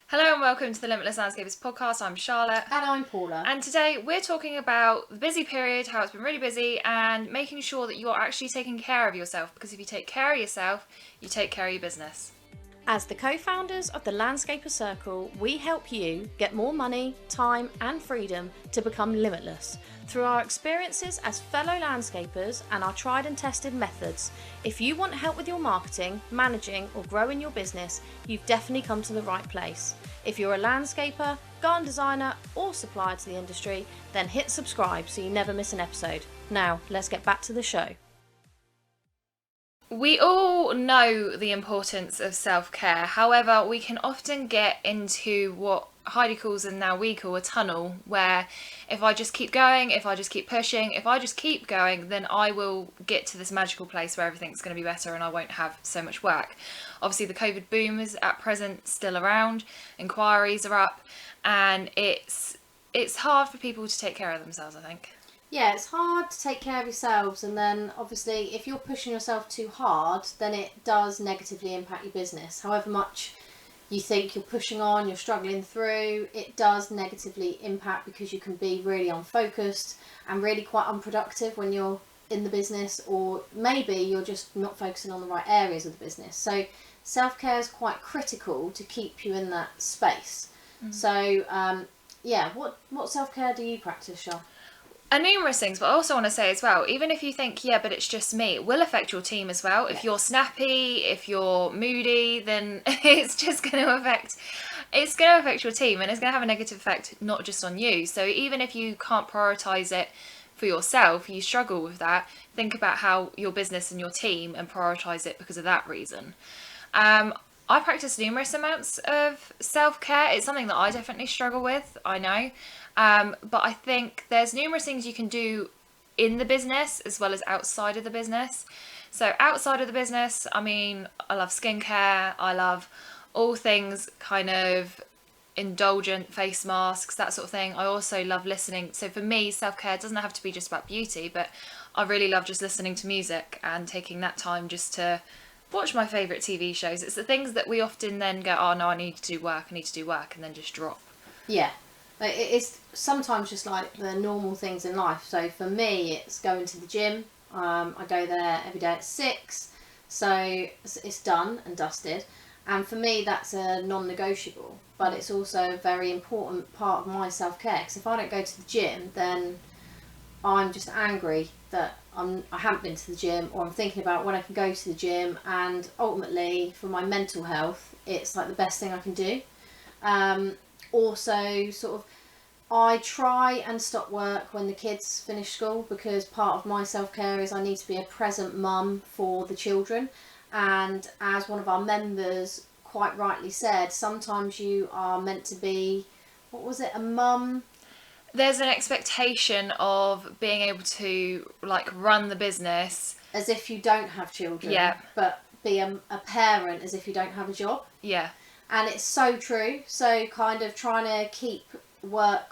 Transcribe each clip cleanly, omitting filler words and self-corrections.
Hello and welcome to the Limitless Landscapers podcast. I'm Charlotte. And I'm Paula. And today we're talking about the busy period, how it's been really busy, and making sure that you're actually taking care of yourself. Because if you take care of yourself, you take care of your business. As the co-founders of the Landscaper Circle, we help you get more money, time and freedom to become limitless. Through our experiences as fellow landscapers and our tried and tested methods, if you want help with your marketing, managing or growing your business, you've definitely come to the right place. If you're a landscaper, garden designer or supplier to the industry, then hit subscribe so you never miss an episode. Now, let's get back to the show. We all know the importance of self-care. However, we can often get into what Heidi calls and now we call a tunnel, where if I just keep going, if I just keep pushing, if I just keep going, then I will get to this magical place where everything's going to be better and I won't have so much work. Obviously, the COVID boom is at present still around, inquiries are up, and it's hard for people to take care of themselves, I think. Yeah, it's hard to take care of yourselves, and then obviously if you're pushing yourself too hard, then it does negatively impact your business. However much you think you're pushing on, you're struggling through, it does negatively impact because you can be really unfocused and really quite unproductive when you're in the business, or maybe you're just not focusing on the right areas of the business. So self-care is quite critical to keep you in that space. So what self-care do you practice, Shah? And numerous things, but I also want to say as well, even if you think, yeah, but it's just me, it will affect your team as well. If you're snappy, if you're moody, then it's going to affect your team, and it's going to have a negative effect, not just on you. So even if you can't prioritize it for yourself, you struggle with that, think about how your business and your team and prioritize it because of that reason. I practice numerous amounts of self-care. It's something that I definitely struggle with, I know. But I think there's numerous things you can do in the business as well as outside of the business. So outside of the business, I mean, I love skincare. I love all things kind of indulgent, face masks, that sort of thing. I also love listening. So for me, self-care doesn't have to be just about beauty, but I really love just listening to music and taking that time just to watch my favourite TV shows. It's the things that we often then go, oh no, I need to do work, and then just drop. Yeah. It's sometimes just like the normal things in life. So for me, it's going to the gym. I go there every day at 6, so it's done and dusted. And for me, that's a non-negotiable. But it's also a very important part of my self-care. Because if I don't go to the gym, then I'm just angry that I haven't been to the gym, or I'm thinking about when I can go to the gym. And ultimately, for my mental health, it's like the best thing I can do. Also, sort of, I try and stop work when the kids finish school, because part of my self-care is I need to be a present mum for the children. And as one of our members quite rightly said, sometimes you are meant to be, what was it, a mum? There's an expectation of being able to like run the business as if you don't have children. Yeah. But be a parent as if you don't have a job. Yeah. And it's so true. So kind of trying to keep work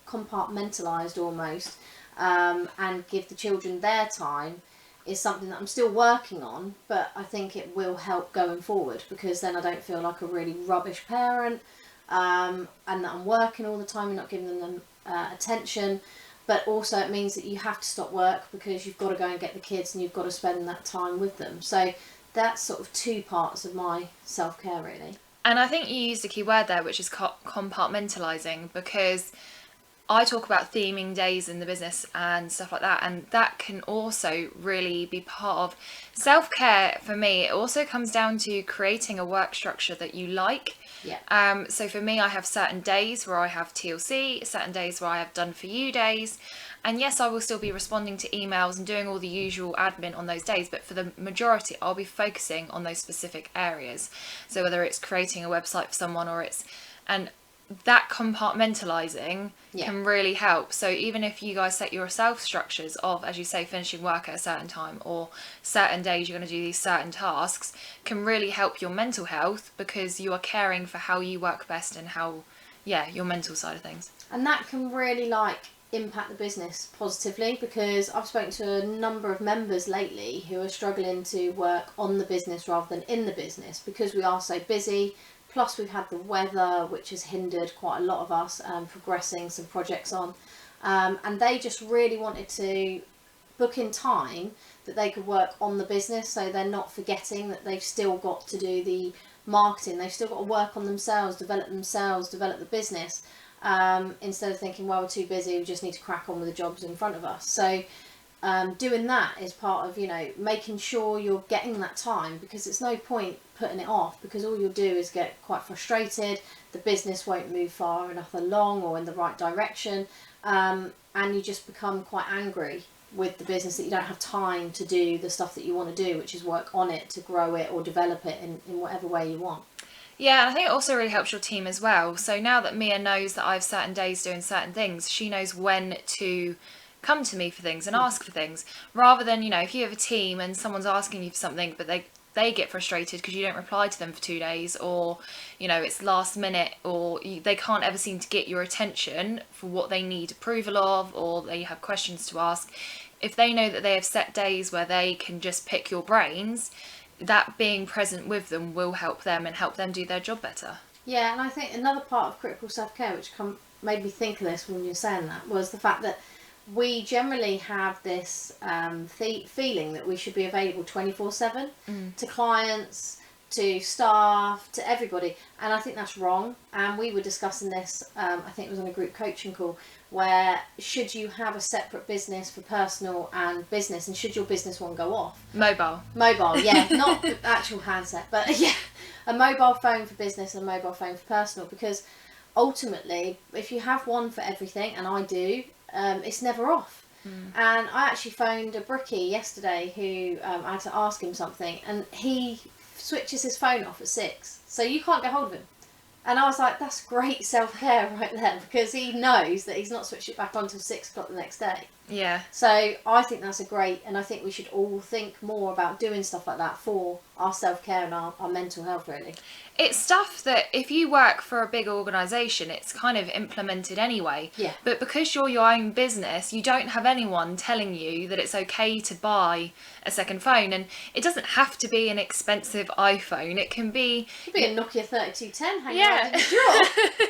compartmentalised almost, and give the children their time is something that I'm still working on, but I think it will help going forward, because then I don't feel like a really rubbish parent, and that I'm working all the time and not giving them attention. But also it means that you have to stop work because you've got to go and get the kids and you've got to spend that time with them. So that's sort of two parts of my self-care, really. And I think you used a key word there, which is compartmentalising, because I talk about theming days in the business and stuff like that, and that can also really be part of self-care. For me, it also comes down to creating a work structure that you like. Yeah. So for me, I have certain days where I have TLC, certain days where I have done for you days. And yes, I will still be responding to emails and doing all the usual admin on those days, but for the majority, I'll be focusing on those specific areas. So whether it's creating a website for someone, and that compartmentalizing can really help. So even if you guys set yourself structures of, as you say, finishing work at a certain time or certain days you're going to do these certain tasks, can really help your mental health, because you are caring for how you work best and how, your mental side of things. And that can really impact the business positively, because I've spoken to a number of members lately who are struggling to work on the business rather than in the business, because we are so busy Plus we've had the weather, which has hindered quite a lot of us progressing some projects on. And they just really wanted to book in time that they could work on the business, so they're not forgetting that they've still got to do the marketing, they've still got to work on themselves, develop the business, instead of thinking, well, we're too busy, we just need to crack on with the jobs in front of us. So doing that is part of, making sure you're getting that time, because it's no point putting it off, because all you'll do is get quite frustrated, the business won't move far enough along or in the right direction, and you just become quite angry with the business that you don't have time to do the stuff that you want to do, which is work on it to grow it or develop it in whatever way you want. Yeah, and I think it also really helps your team as well. So now that Mia knows that I have certain days doing certain things, she knows when to come to me for things and ask for things, rather than, if you have a team and someone's asking you for something but they get frustrated because you don't reply to them for 2 days, or it's last minute, or they can't ever seem to get your attention for what they need approval of, or they have questions to ask. If they know that they have set days where they can just pick your brains, that being present with them will help them and help them do their job better. Yeah, and I think another part of critical self-care, which made me think of this when you were saying that, was the fact that we generally have this feeling that we should be available 24/7 to clients, to staff, to everybody, and I think that's wrong. And we were discussing this, I think it was on a group coaching call, where should you have a separate business for personal and business, and should your business one go off? Mobile, yeah, not the actual handset, but yeah, a mobile phone for business and a mobile phone for personal, because ultimately if you have one for everything, and I do, it's never off. And I actually phoned a brickie yesterday who I had to ask him something, and he switches his phone off at 6, so you can't get hold of him. And I was like, that's great self-care right there, because he knows that he's not switched it back on until 6 o'clock the next day. Yeah. So I think that's and I think we should all think more about doing stuff like that for our self-care and our mental health, really. It's stuff that if you work for a big organisation, it's kind of implemented anyway. Yeah. But because you're your own business, you don't have anyone telling you that it's okay to buy a second phone. And it doesn't have to be an expensive iPhone. It can be... It could be a Nokia 3210 hanging Yeah. out in the drawer.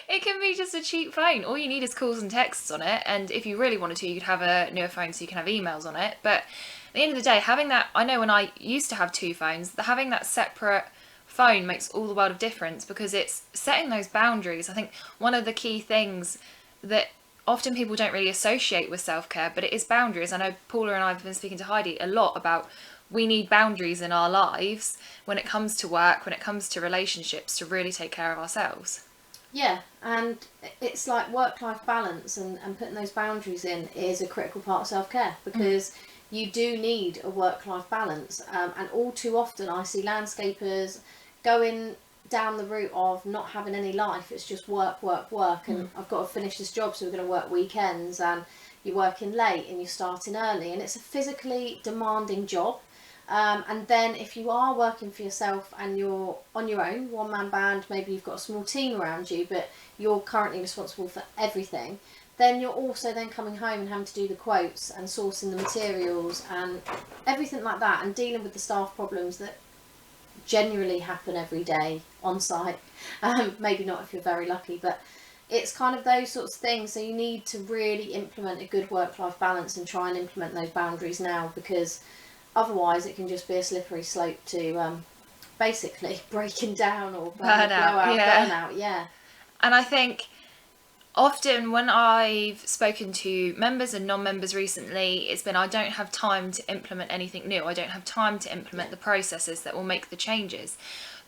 It can be just a cheap phone. All you need is calls and texts on it. And if you really wanted to, you could have a newer phone so you can have emails on it. But at the end of the day, having that... I know when I used to have 2 phones, having that separate phone makes all the world of difference, because it's setting those boundaries. I think one of the key things that often people don't really associate with self-care, but it is boundaries. I know Paula and I have been speaking to Heidi a lot about we need boundaries in our lives when it comes to work, when it comes to relationships, to really take care of ourselves. Yeah, and it's like work-life balance, and putting those boundaries in is a critical part of self-care, because you do need a work-life balance, and all too often I see landscapers going down the route of not having any life. It's just work, and I've got to finish this job, so we're going to work weekends, and you're working late and you're starting early, and it's a physically demanding job. And then if you are working for yourself and you're on your own, one-man band, maybe you've got a small team around you, but you're currently responsible for everything, then you're also then coming home and having to do the quotes and sourcing the materials and everything like that, and dealing with the staff problems that generally happen every day on site. Maybe not if you're very lucky, but it's kind of those sorts of things. So you need to really implement a good work-life balance and try and implement those boundaries now, because otherwise it can just be a slippery slope to basically breaking down or burnout. Yeah. And I think often when I've spoken to members and non-members recently, it's been, I don't have time to implement anything new. I don't have time to implement the processes that will make the changes.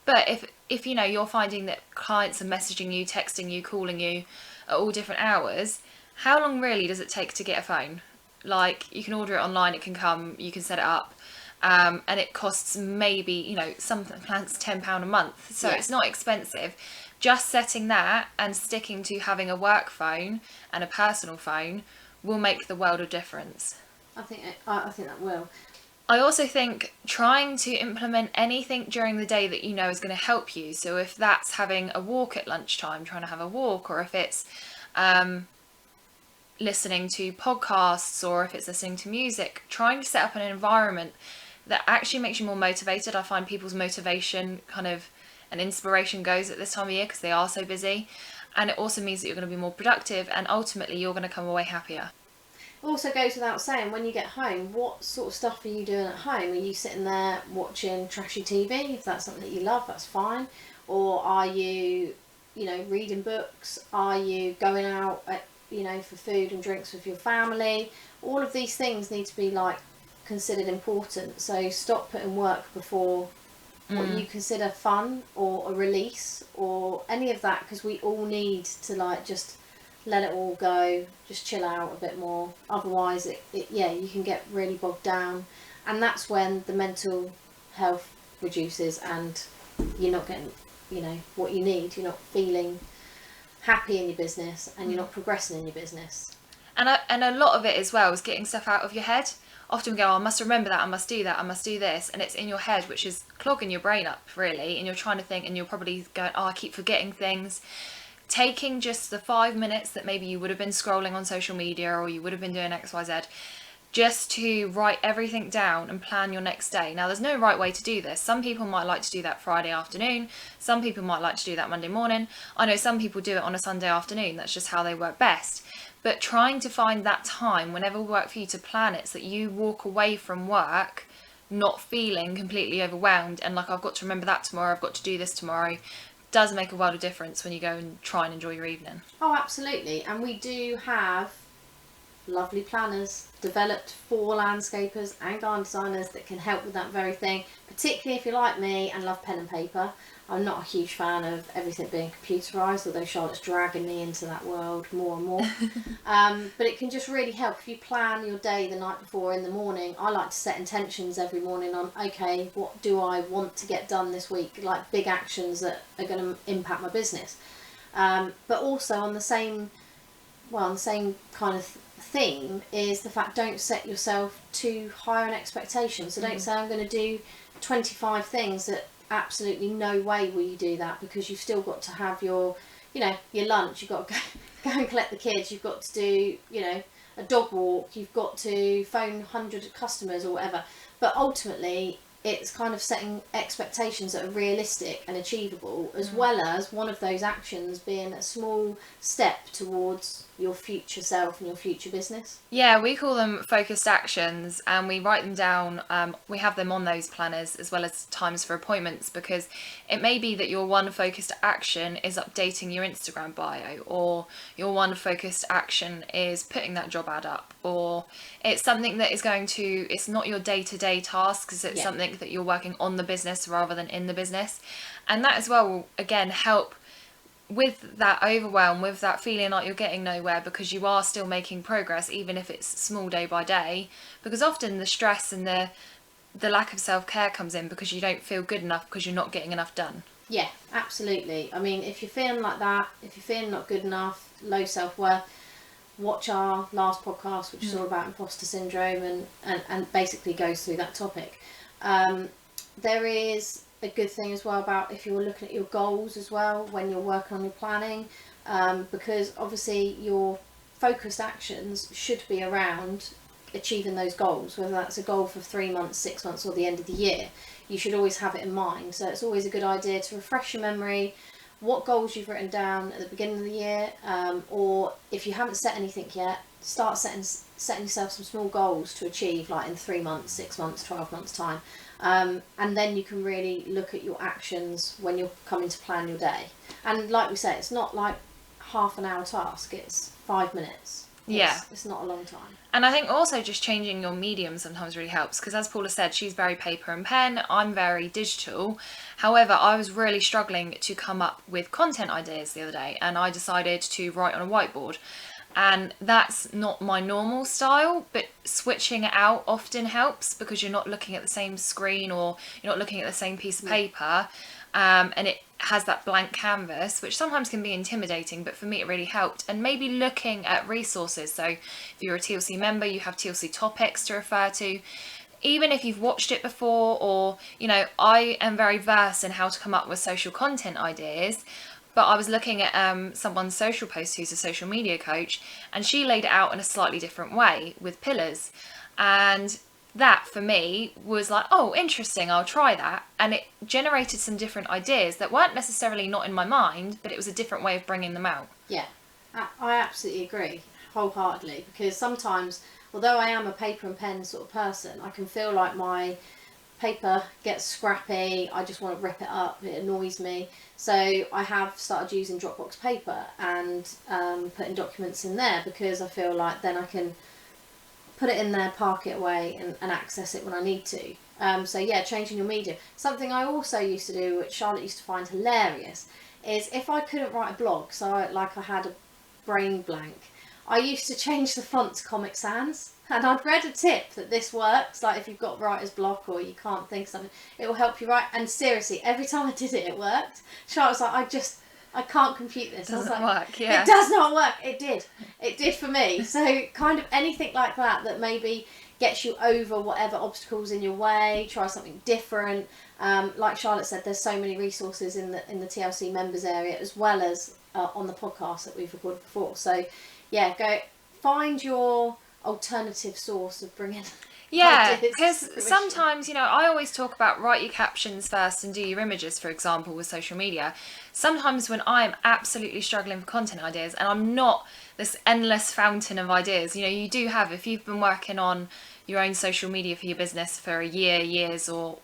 But if you're finding that clients are messaging you, texting you, calling you at all different hours, how long really does it take to get a phone? Like, you can order it online, it can come, you can set it up, and it costs maybe, some plans £10 a month, so It's not expensive. Just setting that and sticking to having a work phone and a personal phone will make the world of difference. I think that will. I also think trying to implement anything during the day that is going to help you. So if that's having a walk at lunchtime, trying to have a walk, or if it's listening to podcasts, or if it's listening to music, trying to set up an environment that actually makes you more motivated. I find people's motivation kind of and inspiration goes at this time of year because they are so busy. And it also means that you're going to be more productive, and ultimately you're going to come away happier. Also goes without saying, when you get home, what sort of stuff are you doing at home? Are you sitting there watching trashy TV? If that's something that you love, that's fine. Or are you, reading books? Are you going out, for food and drinks with your family? All of these things need to be considered important. So stop putting work before what you consider fun or a release or any of that, because we all need to just let it all go, just chill out a bit more. Otherwise you can get really bogged down, and that's when the mental health reduces and you're not getting what you need. You're not feeling happy in your business, and you're not progressing in your business. And a lot of it as well is getting stuff out of your head. Often we go, I must remember that, I must do that, I must do this, and it's in your head, which is clogging your brain up really, and you're trying to think, and you're probably going, I keep forgetting things. Taking just the 5 minutes that maybe you would have been scrolling on social media, or you would have been doing XYZ, just to write everything down and plan your next day. Now, there's no right way to do this. Some people might like to do that Friday afternoon. Some people might like to do that Monday morning. I know some people do it on a Sunday afternoon. That's just how they work best. But trying to find that time, whenever will work for you, to plan it so that you walk away from work not feeling completely overwhelmed and I've got to remember that tomorrow, I've got to do this tomorrow, does make a world of difference when you go and try and enjoy your evening. Oh, absolutely. And we do have lovely planners developed for landscapers and garden designers that can help with that very thing, particularly if you're like me and love pen and paper. I'm not a huge fan of everything being computerised, although Charlotte's dragging me into that world more and more. But it can just really help if you plan your day the night before in the morning. I like to set intentions every morning on, okay, what do I want to get done this week? Big actions that are going to impact my business. But also on the same kind of theme is the fact, don't set yourself too high on expectations. So don't say I'm going to do 25 things. That absolutely no way will you do that, because you've still got to have your lunch, you've got to go and collect the kids, you've got to do a dog walk, you've got to phone 100 customers or whatever. But ultimately it's kind of setting expectations that are realistic and achievable, as well as one of those actions being a small step towards your future self and your future business. Yeah, we call them focused actions, and we write them down. We have them on those planners as well as times for appointments, because it may be that your one focused action is updating your Instagram bio, or your one focused action is putting that job ad up, or it's something that is it's not your day-to-day tasks, it's something that you're working on the business rather than in the business. And that as well will again help with that overwhelm, with that feeling like you're getting nowhere, because you are still making progress, even if it's small day by day. Because often the stress and the lack of self-care comes in because you don't feel good enough, because you're not getting enough done. Yeah, absolutely. I mean, if you're feeling like that, if you're feeling not good enough, low self-worth, watch our last podcast, which is all about imposter syndrome, and basically goes through that topic. There is a good thing as well about if you're looking at your goals as well when you're working on your planning, because obviously your focused actions should be around achieving those goals, whether that's a goal for 3 months, 6 months, or the end of the year. You should always have it in mind. So it's always a good idea to refresh your memory what goals you've written down at the beginning of the year, or if you haven't set anything yet, start setting yourself some small goals to achieve, like in 3 months, 6 months, 12 months time. And then you can really look at your actions when you're coming to plan your day. And like we say, it's not like half an hour task, it's 5 minutes. It's not a long time. And I think also just changing your medium sometimes really helps, because as Paula said, she's very paper and pen, I'm very digital. However, I was really struggling to come up with content ideas the other day, and I decided to write on a whiteboard. And that's not my normal style, but switching it out often helps, because you're not looking at the same screen, or you're not looking at the same piece of paper, and it has that blank canvas, which sometimes can be intimidating, but for me it really helped. And maybe looking at resources, so if you're a TLC member, you have TLC topics to refer to. Even if you've watched it before, or I am very versed in how to come up with social content ideas, but I was looking at someone's social post who's a social media coach, and she laid it out in a slightly different way with pillars. And that for me was like, oh, interesting, I'll try that. And it generated some different ideas that weren't necessarily not in my mind, but it was a different way of bringing them out. Yeah, I absolutely agree wholeheartedly, because sometimes, although I am a paper and pen sort of person, I can feel like my paper gets scrappy, I just want to rip it up, it annoys me. So I have started using Dropbox paper and putting documents in there, because I feel like then I can put it in there, park it away, and access it when I need to. So yeah, changing your medium. Something I also used to do, which Charlotte used to find hilarious, is if I couldn't write a blog, so I had a brain blank, I used to change the font to Comic Sans. And I'd read a tip that this works, like if you've got writer's block or you can't think of something, it will help you write. And seriously, every time I did it, it worked. Charlotte was like, I can't compute this. Doesn't I was like, work, yeah. It does not work. It did for me. So kind of anything like that maybe gets you over whatever obstacles in your way. Try something different. Like Charlotte said, there's so many resources in the TLC members area, as well as on the podcast that we've recorded before. So yeah, go find your alternative source of bringing because sometimes, I always talk about write your captions first and do your images, for example, with social media. Sometimes when I'm absolutely struggling for content ideas and I'm not this endless fountain of ideas, you do have, if you've been working on your own social media for your business for a year, years, or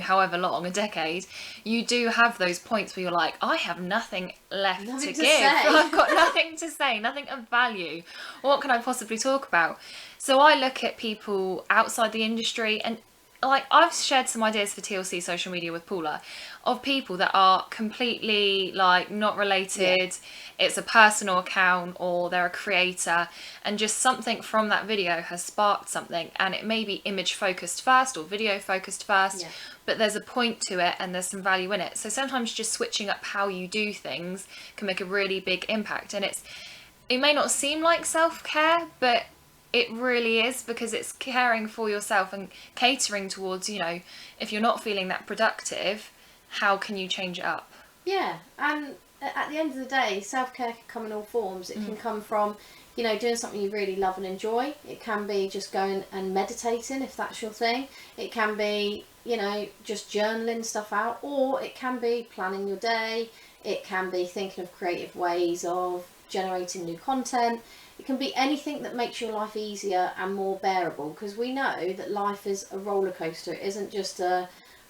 however long, a decade, you do have those points where you're like, I have nothing left to give. I've got nothing to say, nothing of value. What can I possibly talk about? So I look at people outside the industry, and like I've shared some ideas for TLC social media with Paula of people that are completely like not related. Yeah. It's a personal account or they're a creator, and just something from that video has sparked something, and it may be image focused first or video focused first, but there's a point to it and there's some value in it. So sometimes just switching up how you do things can make a really big impact, and it may not seem like self-care, but it really is, because it's caring for yourself and catering towards, if you're not feeling that productive, how can you change it up? Yeah, and at the end of the day, self-care can come in all forms. It can come from, doing something you really love and enjoy. It can be just going and meditating, if that's your thing. It can be, just journaling stuff out, or it can be planning your day. It can be thinking of creative ways of generating new content. It can be anything that makes your life easier and more bearable, because we know that life is a roller coaster. It isn't just a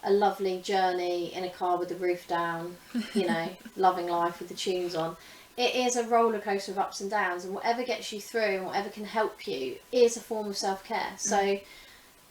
lovely journey in a car with the roof down, loving life with the tunes on. It is a roller coaster of ups and downs, and whatever gets you through and whatever can help you is a form of self-care. So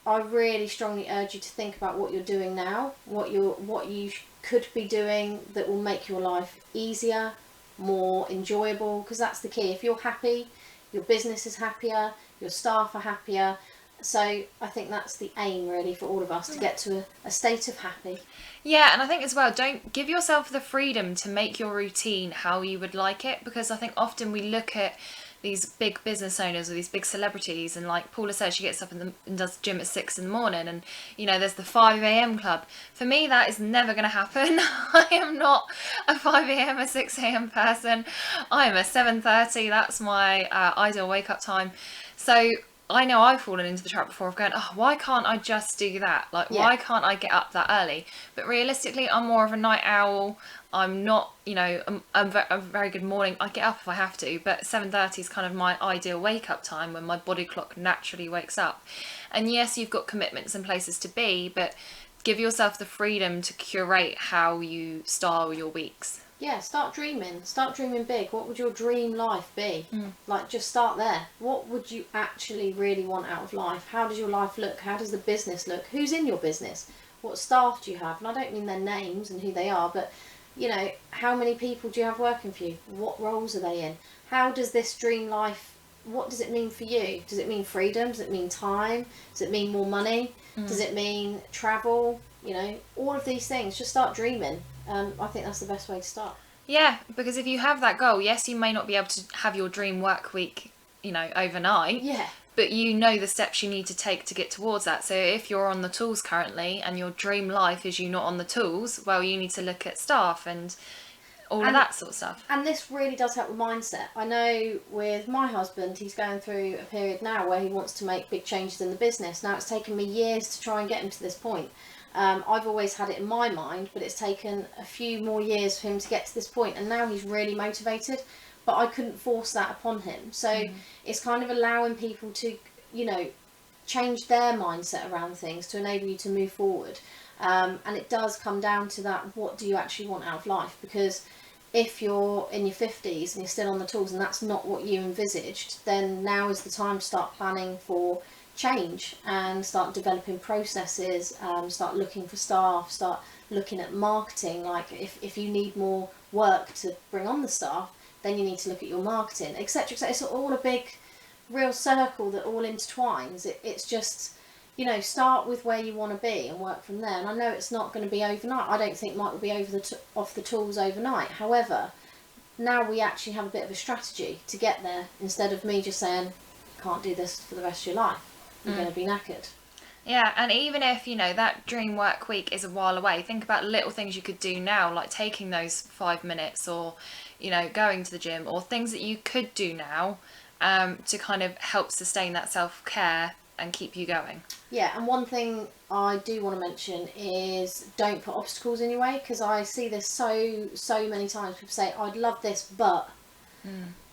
I really strongly urge you to think about what you're doing now, what you could be doing that will make your life easier, more enjoyable, because that's the key. If you're happy, your business is happier, your staff are happier. So I think that's the aim really for all of us, to get to a state of happy. Yeah, and I think as well, don't give yourself the freedom to make your routine how you would like it, because I think often we look at these big business owners or these big celebrities, and like Paula says, she gets up and does gym at 6 a.m, and there's the 5 a.m. club. For me, that is never going to happen. I am not a 5 a.m. or 6 a.m. person. I am a 7:30. That's my ideal wake up time. So I know I've fallen into the trap before of going, oh, why can't I just do that? Like, why can't I get up that early? But realistically, I'm more of a night owl. I'm not, I'm a very good morning. I get up if I have to, but 7:30 is kind of my ideal wake up time when my body clock naturally wakes up. And yes, you've got commitments and places to be, but give yourself the freedom to curate how you style your weeks. Yeah, start dreaming big. What would your dream life be? Like, just start there. What would you actually really want out of life? How does your life look? How does the business look? Who's in your business? What staff do you have? And I don't mean their names and who they are, but how many people do you have working for you? What roles are they in? How does this dream life, what does it mean for you? Does it mean freedom? Does it mean time? Does it mean more money? Does it mean travel? All of these things. Just start dreaming. I think that's the best way to start. Yeah, because if you have that goal, yes, you may not be able to have your dream work week, overnight. Yeah. But the steps you need to take to get towards that. So if you're on the tools currently and your dream life is you not on the tools, well, you need to look at staff and all of that sort of stuff. And this really does help with mindset. I know with my husband, he's going through a period now where he wants to make big changes in the business. Now, it's taken me years to try and get him to this point. I've always had it in my mind, but it's taken a few more years for him to get to this point, and now he's really motivated, but I couldn't force that upon him. So it's kind of allowing people to, you know, change their mindset around things to enable you to move forward. And it does come down to that, what do you actually want out of life? Because if you're in your 50s and you're still on the tools and that's not what you envisaged, then now is the time to start planning for change and start developing processes, start looking for staff, start looking at marketing. Like if you need more work to bring on the staff, then you need to look at your marketing, etc. It's all a big real circle that all intertwines. It's just, you know, start with where you want to be and work from there. And I know it's not going to be overnight. I don't think Mike will be off the tools overnight. However, now we actually have a bit of a strategy to get there, instead of me just saying, can't do this for the rest of your life. You're going to be knackered. Yeah, and even if, you know, that dream work week is a while away, think about little things you could do now, like taking those 5 minutes, or, you know, going to the gym, or things that you could do now to kind of help sustain that self-care and keep you going. Yeah, and one thing I do want to mention is don't put obstacles in your way, because I see this so many times. People say, I'd love this, but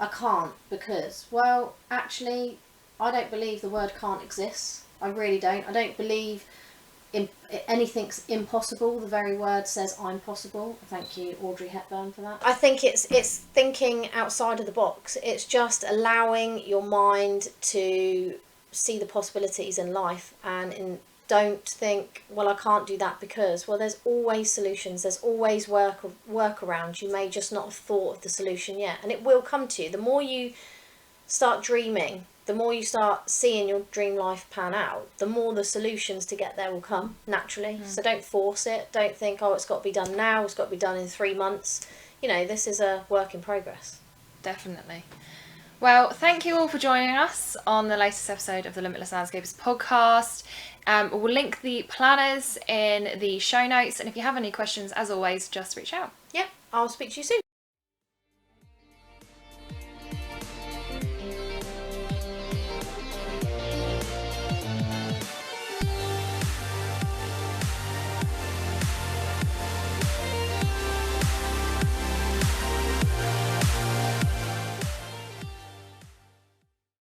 I can't because, well, actually, I don't believe the word can't exist. I really don't. I don't believe anything's impossible. The very word says I'm possible. Thank you, Audrey Hepburn, for that. I think it's thinking outside of the box. It's just allowing your mind to see the possibilities in life, and don't think, well, I can't do that because, well, there's always solutions. There's always workarounds. You may just not have thought of the solution yet, and it will come to you. The more you start dreaming, the more you start seeing your dream life pan out, the more the solutions to get there will come naturally. So don't force it. Don't think, oh, it's got to be done now, it's got to be done in 3 months. You know, this is a work in progress. Definitely. Well, thank you all for joining us on the latest episode of the Limitless Landscapers podcast. We'll link the planners in the show notes, and if you have any questions, as always, just reach out. Yep, I'll speak to you soon.